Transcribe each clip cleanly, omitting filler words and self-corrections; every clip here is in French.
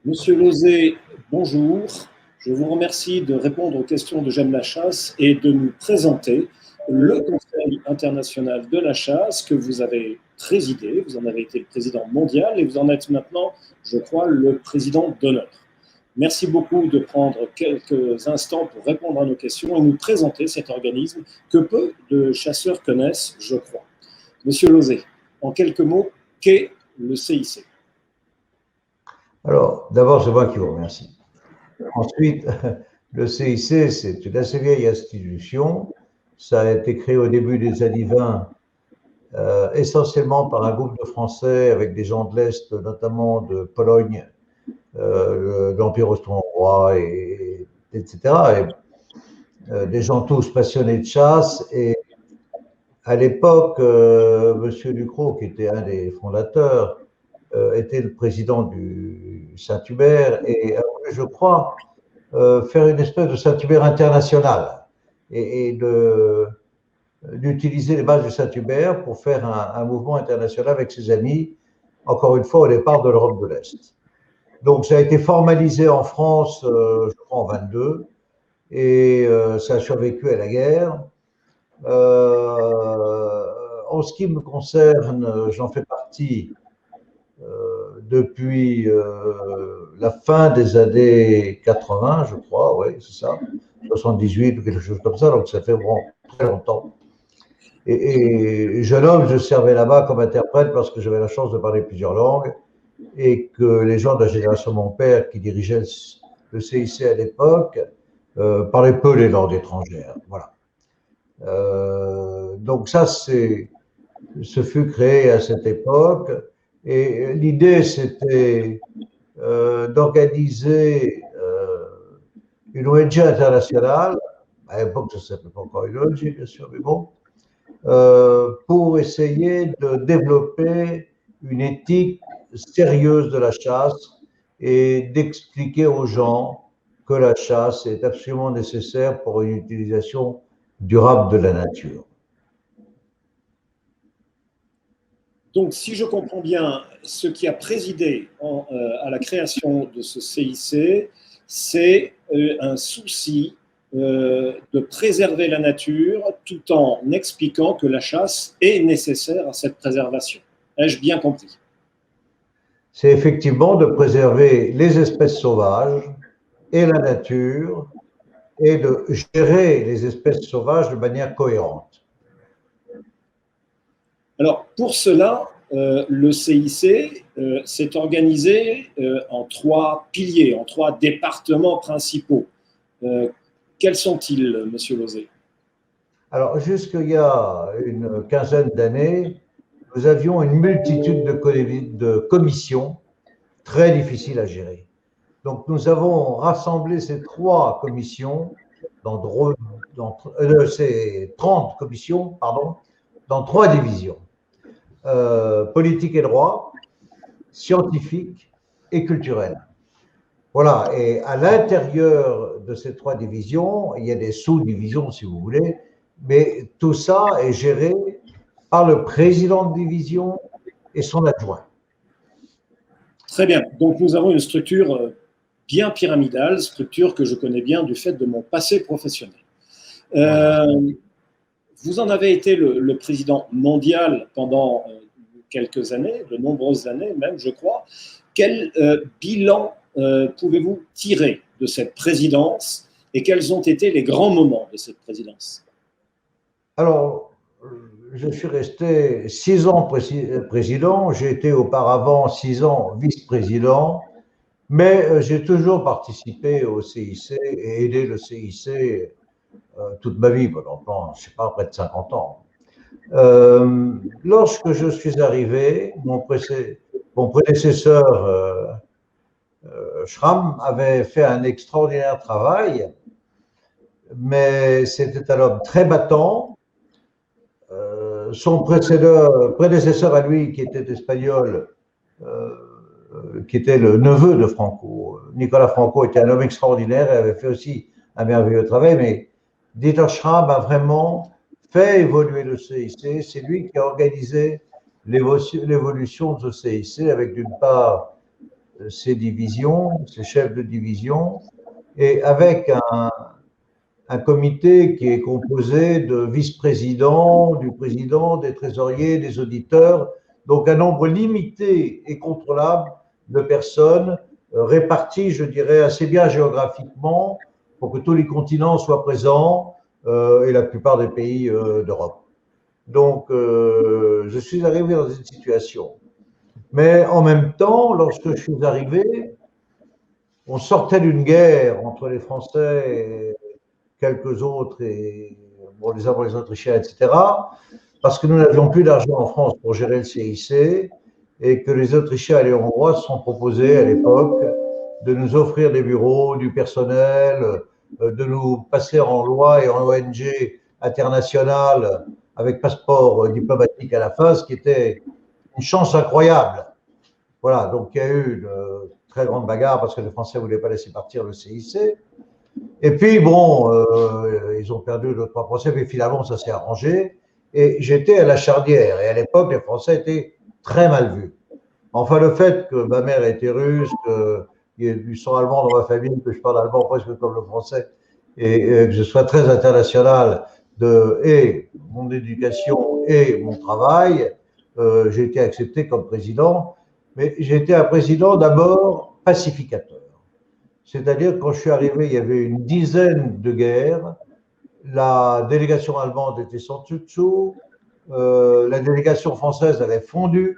Monsieur Lozé, bonjour. Je vous remercie de répondre aux questions de J'aime la chasse et de nous présenter le Conseil international de la chasse que vous avez présidé. Vous en avez été le président mondial et vous en êtes maintenant, je crois, le président d'honneur. Merci beaucoup de prendre quelques instants pour répondre à nos questions et nous présenter cet organisme que peu de chasseurs connaissent, je crois. Monsieur Lozé, en quelques mots, qu'est le CIC? Alors, d'abord, c'est moi qui vous remercie. Ensuite, le CIC, c'est une assez vieille institution. Ça a été créé au début des années 20, essentiellement par un groupe de Français avec des gens de l'Est, notamment de Pologne, l'Empire austro-hongrois, etc. Et, des gens tous passionnés de chasse. Et à l'époque, M. Ducrot, qui était un des fondateurs, était le président du Saint-Hubert et je crois, faire une espèce de Saint-Hubert international et d'utiliser les bases du Saint-Hubert pour faire un mouvement international avec ses amis, encore une fois au départ de l'Europe de l'Est. Donc ça a été formalisé en France, je crois en 22, et ça a survécu à la guerre. En ce qui me concerne, j'en fais partie depuis la fin des années 80, je crois, oui, c'est ça, 78 ou quelque chose comme ça, donc ça fait vraiment très longtemps. Et jeune homme, je servais là-bas comme interprète parce que j'avais la chance de parler plusieurs langues et que les gens de la génération de mon père qui dirigeait le CIC à l'époque parlaient peu les langues étrangères. Voilà. Donc ça, ce fut créé à cette époque. Et l'idée, c'était d'organiser une ONG internationale, à l'époque, ça ne s'appelait pas encore une ONG, bien sûr, mais bon, pour essayer de développer une éthique sérieuse de la chasse et d'expliquer aux gens que la chasse est absolument nécessaire pour une utilisation durable de la nature. Donc, si je comprends bien, ce qui a présidé à la création de ce CIC, c'est un souci de préserver la nature tout en expliquant que la chasse est nécessaire à cette préservation. Ai-je bien compris? C'est effectivement de préserver les espèces sauvages et la nature et de gérer les espèces sauvages de manière cohérente. Alors, pour cela, le CIC s'est organisé en 3 piliers, en 3 départements principaux. Quels sont-ils, Monsieur Lozé? Alors, jusqu'il y a une quinzaine d'années, nous avions une multitude de commissions très difficiles à gérer. Donc, nous avons rassemblé ces 3 commissions, ces 30 commissions, pardon, dans 3 divisions. Politique et droit, scientifique et culturel. Voilà, et à l'intérieur de ces 3 divisions, il y a des sous-divisions si vous voulez, mais tout ça est géré par le président de division et son adjoint. Très bien, donc nous avons une structure bien pyramidale, structure que je connais bien du fait de mon passé professionnel. Vous en avez été le président mondial pendant quelques années, de nombreuses années même, je crois. Quel bilan pouvez-vous tirer de cette présidence et quels ont été les grands moments de cette présidence? Alors, je suis resté 6 ans président, j'ai été auparavant 6 ans vice-président, mais j'ai toujours participé au CIC et aidé le CIC toute ma vie, pendant, je ne sais pas, près de 50 ans. Lorsque je suis arrivé, mon prédécesseur Schramm avait fait un extraordinaire travail, mais c'était un homme très battant. Son prédécesseur à lui, qui était espagnol, qui était le neveu de Franco, Nicolas Franco, était un homme extraordinaire et avait fait aussi un merveilleux travail, mais Dieter Schramm a vraiment fait évoluer le CIC. C'est lui qui a organisé l'évolution de ce CIC avec d'une part ces divisions, ces chefs de division, et avec un comité qui est composé de vice-présidents, du président, des trésoriers, des auditeurs, donc un nombre limité et contrôlable de personnes réparties, je dirais, assez bien géographiquement pour que tous les continents soient présents et la plupart des pays d'Europe. Donc, je suis arrivé dans une situation. Mais en même temps, lorsque je suis arrivé, on sortait d'une guerre entre les Français et quelques autres, et bon, les Allemands, les Autrichiens, etc., parce que nous n'avions plus d'argent en France pour gérer le CIC, et que les Autrichiens et les Hongrois se sont proposés à l'époque de nous offrir des bureaux, du personnel, de nous passer en loi et en ONG internationale avec passeport diplomatique à la fin, ce qui était une chance incroyable. Voilà, donc il y a eu une très grande bagarre parce que les Français ne voulaient pas laisser partir le CIC. Et puis, bon, ils ont perdu 2-3 procès, mais finalement, ça s'est arrangé. Et j'étais à la charnière. Et à l'époque, les Français étaient très mal vus. Enfin, le fait que ma mère était russe, qu'il y ait du sang allemand dans ma famille, que je parle allemand presque comme le français, et que je sois très international et mon éducation et mon travail, j'ai été accepté comme président. Mais j'ai été un président d'abord pacificateur. C'est-à-dire, quand je suis arrivé, il y avait une dizaine de guerres. La délégation allemande était sans dessus. La délégation française avait fondu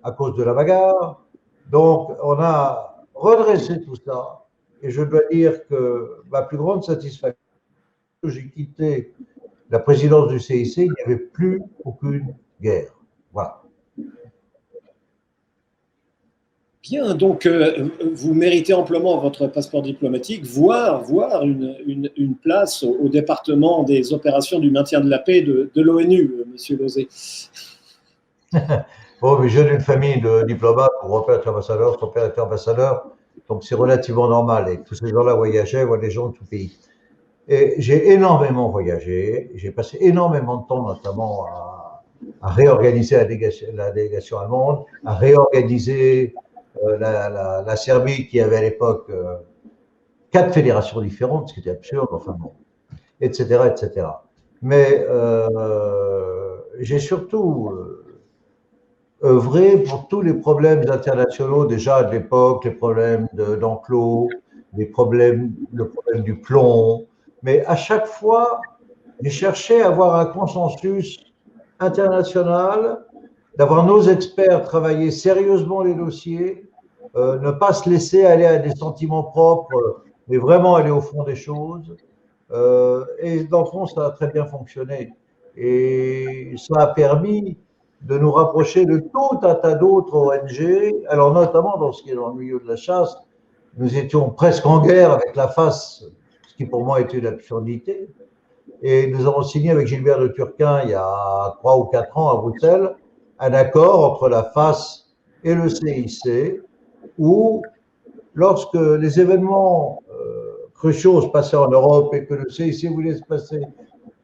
à cause de la bagarre. Donc, on a redressé tout ça. Et je dois dire que ma plus grande satisfaction, j'ai quitté la présidence du CIC, il n'y avait plus aucune guerre. Voilà. Bien, donc vous méritez amplement votre passeport diplomatique, voire une place au département des opérations du maintien de la paix de l'ONU, Monsieur Lozé. Bon, mais je viens d'une famille de diplomates, mon père était ambassadeur, son père était ambassadeur, donc c'est relativement normal. Et tous ces gens-là voyageaient, voient des gens de tout pays. Et j'ai énormément voyagé, j'ai passé énormément de temps, notamment à réorganiser la délégation allemande, à réorganiser la Serbie, qui avait à l'époque 4 fédérations différentes, ce qui était absurde, enfin bon, etc., etc. Mais j'ai surtout œuvré pour tous les problèmes internationaux déjà de l'époque, les problèmes d'enclos, le problème du plomb. Mais à chaque fois, j'ai cherché à avoir un consensus international, d'avoir nos experts travailler sérieusement les dossiers, ne pas se laisser aller à des sentiments propres, mais vraiment aller au fond des choses. Et dans le fond, ça a très bien fonctionné. Et ça a permis de nous rapprocher de tout un tas d'autres ONG, alors notamment dans ce qui est dans le milieu de la chasse, nous étions presque en guerre avec la FAS, ce qui pour moi était une absurdité. Et nous avons signé avec Gilbert de Turquin, il y a 3 ou 4 ans à Bruxelles, un accord entre la FAS et le CIC, où lorsque les événements cruciaux se passaient en Europe et que le CIC voulait se passer,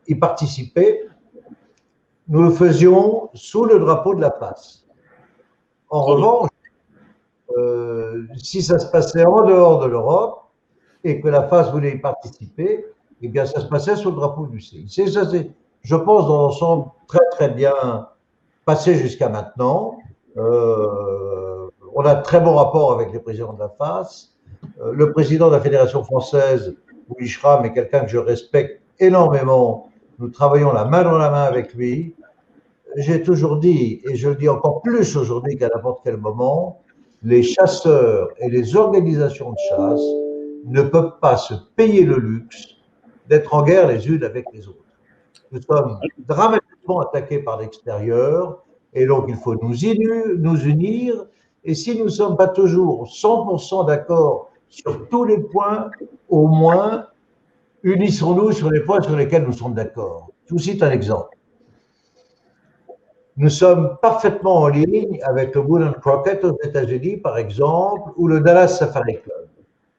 y participer, nous le faisions sous le drapeau de la FAS. En revanche, si ça se passait en dehors de l'Europe et que la FAS voulait y participer, eh bien, ça se passait sous le drapeau du CIC. Ça, c'est, je pense, dans l'ensemble, très, très bien passé jusqu'à maintenant. On a de très bons rapports avec les présidents de la FAS. Le président de la Fédération française, Louis Schramm, est quelqu'un que je respecte énormément. Nous travaillons la main dans la main avec lui. J'ai toujours dit, et je le dis encore plus aujourd'hui qu'à n'importe quel moment, les chasseurs et les organisations de chasse ne peuvent pas se payer le luxe d'être en guerre les unes avec les autres. Nous sommes dramatiquement attaqués par l'extérieur, et donc il faut nous unir, et si nous ne sommes pas toujours 100% d'accord sur tous les points, au moins unissons-nous sur les points sur lesquels nous sommes d'accord. Je vous cite un exemple. Nous sommes parfaitement en ligne avec le Wood and Crockett aux États-Unis, par exemple, ou le Dallas Safari Club.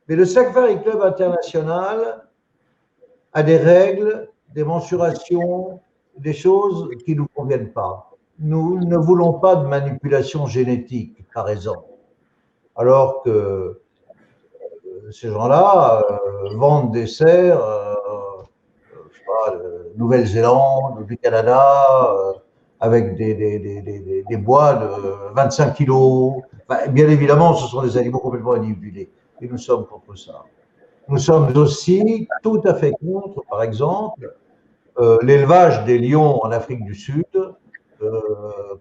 Mais le Safari Club international a des règles, des mensurations, des choses qui ne nous conviennent pas. Nous ne voulons pas de manipulation génétique, par exemple. alors que ces gens-là vendent des serres, je sais pas, de Nouvelle-Zélande ou du Canada, avec des bois de 25 kilos. Enfin, bien évidemment, ce sont des animaux complètement manipulés. Et nous sommes contre ça. Nous sommes aussi tout à fait contre, par exemple, l'élevage des lions en Afrique du Sud,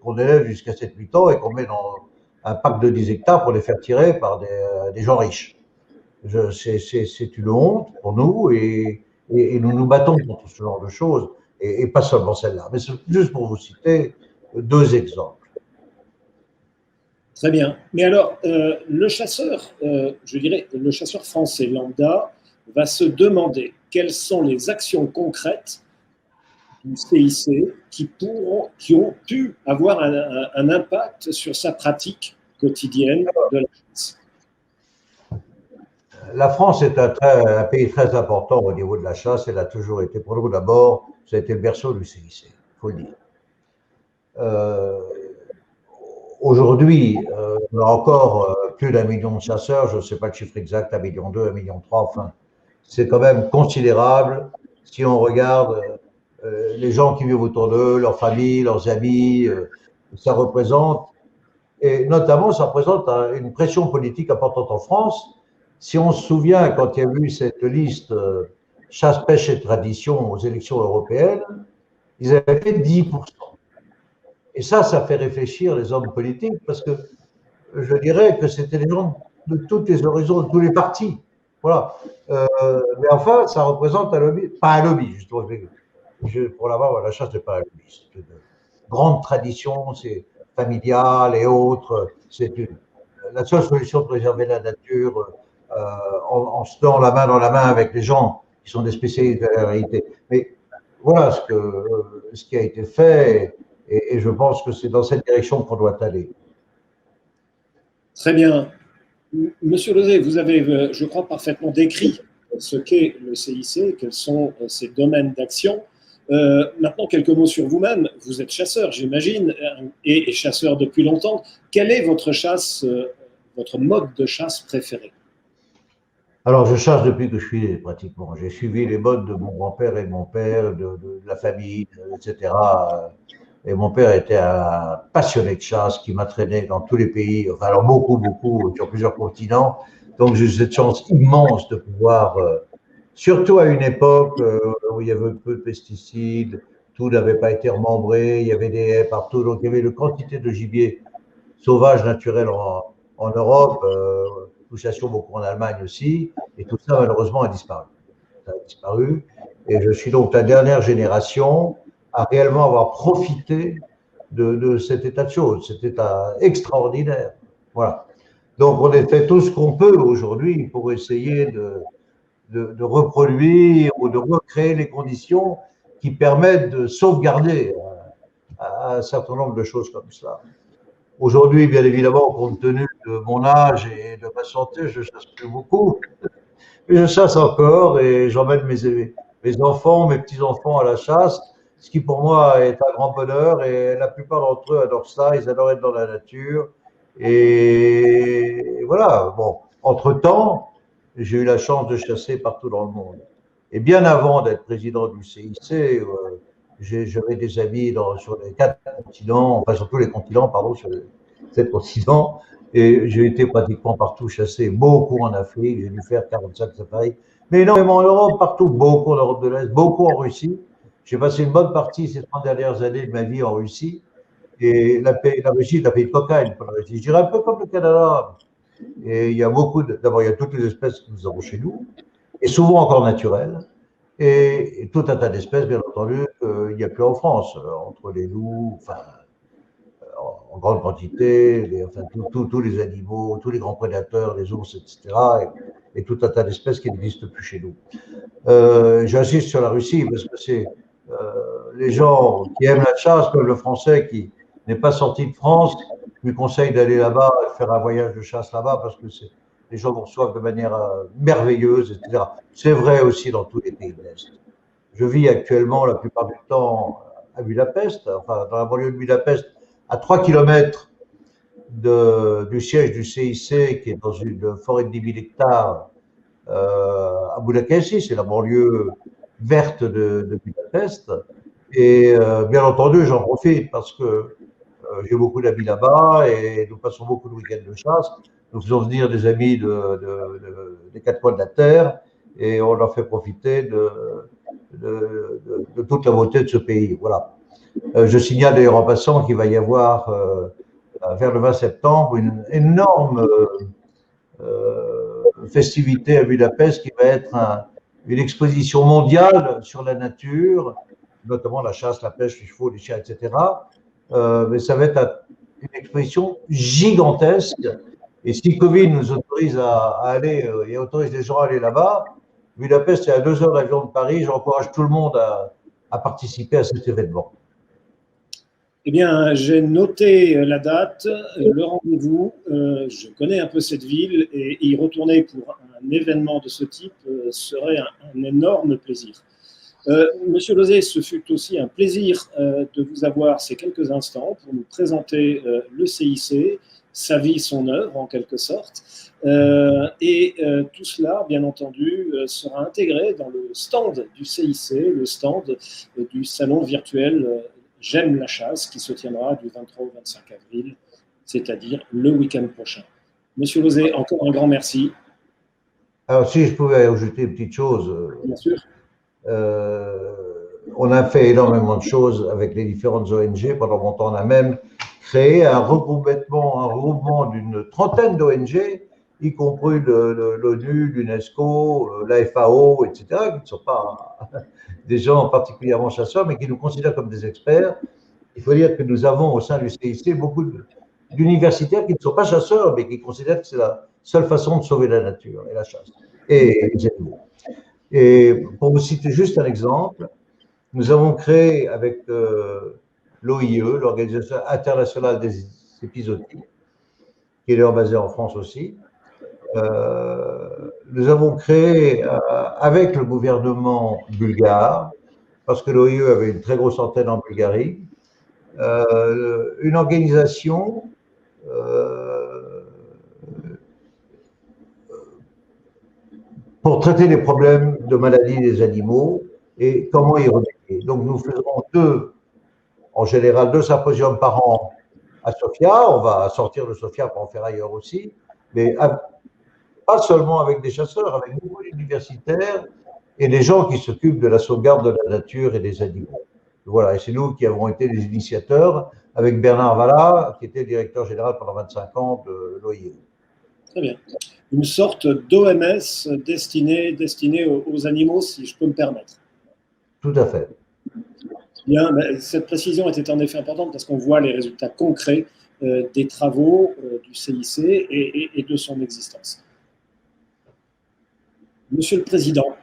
qu'on élève jusqu'à 7-8 ans et qu'on met dans un parc de 10 hectares pour les faire tirer par des gens riches. C'est une honte pour nous et nous nous battons contre ce genre de choses et pas seulement celle-là. Mais c'est juste pour vous citer deux exemples. Très bien. Mais alors, le chasseur, je dirais, le chasseur français lambda va se demander quelles sont les actions concrètes du CIC qui ont pu avoir un impact sur sa pratique quotidienne de la chasse. La France est un pays très important au niveau de la chasse. Elle a toujours été, pour nous d'abord, ça a été le berceau du CIC, il faut le dire. Aujourd'hui, on a encore plus d'1 million de chasseurs, je ne sais pas le chiffre exact, 1,2 million, 1,3 million, enfin, c'est quand même considérable si on regarde les gens qui vivent autour d'eux, leurs familles, leurs amis, ça représente, et notamment ça représente une pression politique importante en France. Si on se souvient, quand il y a eu cette liste chasse, pêche et tradition aux élections européennes, ils avaient fait 10%. Et ça fait réfléchir les hommes politiques parce que je dirais que c'était des gens de tous les horizons, de tous les partis. Voilà. Mais enfin, ça représente un lobby, pas un lobby, justement. Pour l'avoir, la chasse n'est pas un lobby. C'est une grande tradition, c'est familial et autres. La seule solution de préserver la nature en se tenant la main dans la main avec les gens qui sont des spécialistes de la réalité. Mais voilà ce qui a été fait et je pense que c'est dans cette direction qu'on doit aller. Très bien. Monsieur Lozé, vous avez, je crois, parfaitement décrit ce qu'est le CIC, quels sont ses domaines d'action. Maintenant, quelques mots sur vous-même. Vous êtes chasseur, j'imagine, et chasseur depuis longtemps. Quelle est votre chasse, votre mode de chasse préféré? Alors, je chasse depuis que je suis pratiquement. J'ai suivi les modes de mon grand-père et de mon père, de la famille, etc. Et mon père était un passionné de chasse qui m'a traîné dans tous les pays, enfin, alors beaucoup, beaucoup, sur plusieurs continents. Donc, j'ai eu cette chance immense de pouvoir, surtout à une époque où il y avait peu de pesticides, tout n'avait pas été remembré, il y avait des haies partout, donc il y avait une quantité de gibier sauvage naturel en Europe. Nous chassions beaucoup en Allemagne aussi, et tout ça malheureusement a disparu. Ça a disparu, et je suis donc la dernière génération à réellement avoir profité de cet état de choses, cet état extraordinaire. Voilà. Donc on a fait tout ce qu'on peut aujourd'hui pour essayer de reproduire ou de recréer les conditions qui permettent de sauvegarder un certain nombre de choses comme ça. Aujourd'hui, bien évidemment, compte tenu de mon âge et de ma santé, je chasse plus beaucoup. Mais je chasse encore et j'emmène mes enfants, mes petits-enfants à la chasse, ce qui pour moi est un grand bonheur et la plupart d'entre eux adorent ça, ils adorent être dans la nature. Et voilà, bon, entre-temps, j'ai eu la chance de chasser partout dans le monde. Et bien avant d'être président du CIC, j'avais des amis sur les 4 continents, enfin sur tous les continents, pardon, sur les 7 continents, et j'ai été pratiquement partout chassé, beaucoup en Afrique, j'ai dû faire 45 safaris, mais énormément en Europe, partout, beaucoup en Europe de l'Est, beaucoup en Russie. J'ai passé une bonne partie ces 30 dernières années de ma vie en Russie, et la Russie est un pays de cocaïne pour la Russie. Je dirais un peu comme le Canada. Et il y a d'abord, il y a toutes les espèces que nous avons chez nous, et souvent encore naturelles, et tout un tas d'espèces, bien entendu, qu'il n'y a plus en France, entre les loups, enfin, en grande quantité, enfin, tous les animaux, tous les grands prédateurs, les ours, etc., et tout un tas d'espèces qui n'existent plus chez nous. J'insiste sur la Russie parce que c'est les gens qui aiment la chasse, comme le Français qui n'est pas sorti de France, lui conseille d'aller là-bas, de faire un voyage de chasse là-bas parce que les gens vous reçoivent de manière merveilleuse, etc. C'est vrai aussi dans tous les pays de l'Est. Je vis actuellement la plupart du temps à Budapest, enfin dans la banlieue de Budapest, à 3 kilomètres du siège du CIC, qui est dans une forêt de 10 000 hectares à Budakeszi, c'est la banlieue verte de Budapest. Et bien entendu, j'en profite parce que j'ai beaucoup d'amis là-bas et nous passons beaucoup de week-ends de chasse. Nous faisons venir des amis des quatre coins de la terre et on leur fait profiter de toute la beauté de ce pays. Voilà. Je signale d'ailleurs en passant qu'il va y avoir vers le 20 septembre une énorme festivité à Budapest qui va être une exposition mondiale sur la nature, notamment la chasse, la pêche, les chevaux, les chiens, etc. Mais ça va être une exposition gigantesque. Et si Covid nous autorise à aller et autorise les gens à aller là-bas, Budapest est à 2 heures d'avion de Paris. J'encourage tout le monde à participer à cet événement. Eh bien, j'ai noté la date, le rendez-vous. Je connais un peu cette ville et y retourner pour un événement de ce type serait un énorme plaisir. Monsieur Lozé, ce fut aussi un plaisir de vous avoir ces quelques instants pour nous présenter le CIC, sa vie, son œuvre en quelque sorte. Et tout cela, bien entendu, sera intégré dans le stand du CIC, le stand du salon virtuel J'aime la chasse, qui se tiendra du 23 au 25 avril, c'est-à-dire le week-end prochain. Monsieur Lozé, encore un grand merci. Alors, si je pouvais ajouter une petite chose. Bien sûr. On a fait énormément de choses avec les différentes ONG. Pendant longtemps, on a même créé un regroupement d'une trentaine d'ONG, y compris l'ONU, l'UNESCO, la FAO, etc., qui ne sont pas des gens particulièrement chasseurs, mais qui nous considèrent comme des experts. Il faut dire que nous avons au sein du CIC beaucoup d'universitaires qui ne sont pas chasseurs, mais qui considèrent que c'est la seule façon de sauver la nature et la chasse, et les animaux. Et pour vous citer juste un exemple, nous avons créé avec l'OIE, l'Organisation internationale des épizooties, qui est d'ailleurs basée en France aussi, nous avons créé avec le gouvernement bulgare, parce que l'OIE avait une très grosse antenne en Bulgarie, une organisation pour traiter les problèmes de maladies des animaux et comment y remédier. Donc nous faisons en général deux symposiums par an à Sofia. On va sortir de Sofia pour en faire ailleurs aussi, mais pas seulement avec des chasseurs, avec beaucoup d'universitaires et des gens qui s'occupent de la sauvegarde de la nature et des animaux. Voilà, et c'est nous qui avons été les initiateurs avec Bernard Valla, qui était directeur général pendant 25 ans de l'OIE. Très bien. Une sorte d'OMS destinée aux animaux, si je peux me permettre. Tout à fait. Bien, cette précision était en effet importante parce qu'on voit les résultats concrets des travaux du CIC et de son existence. Monsieur le Président,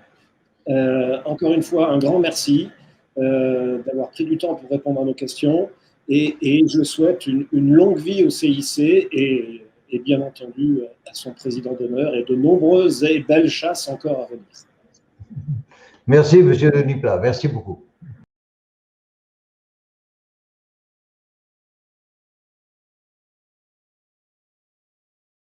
encore une fois, un grand merci d'avoir pris du temps pour répondre à nos questions et je souhaite une longue vie au CIC et bien entendu à son président d'honneur et de nombreuses et belles chasses encore à venir. Merci, monsieur Denis Plat. Merci beaucoup.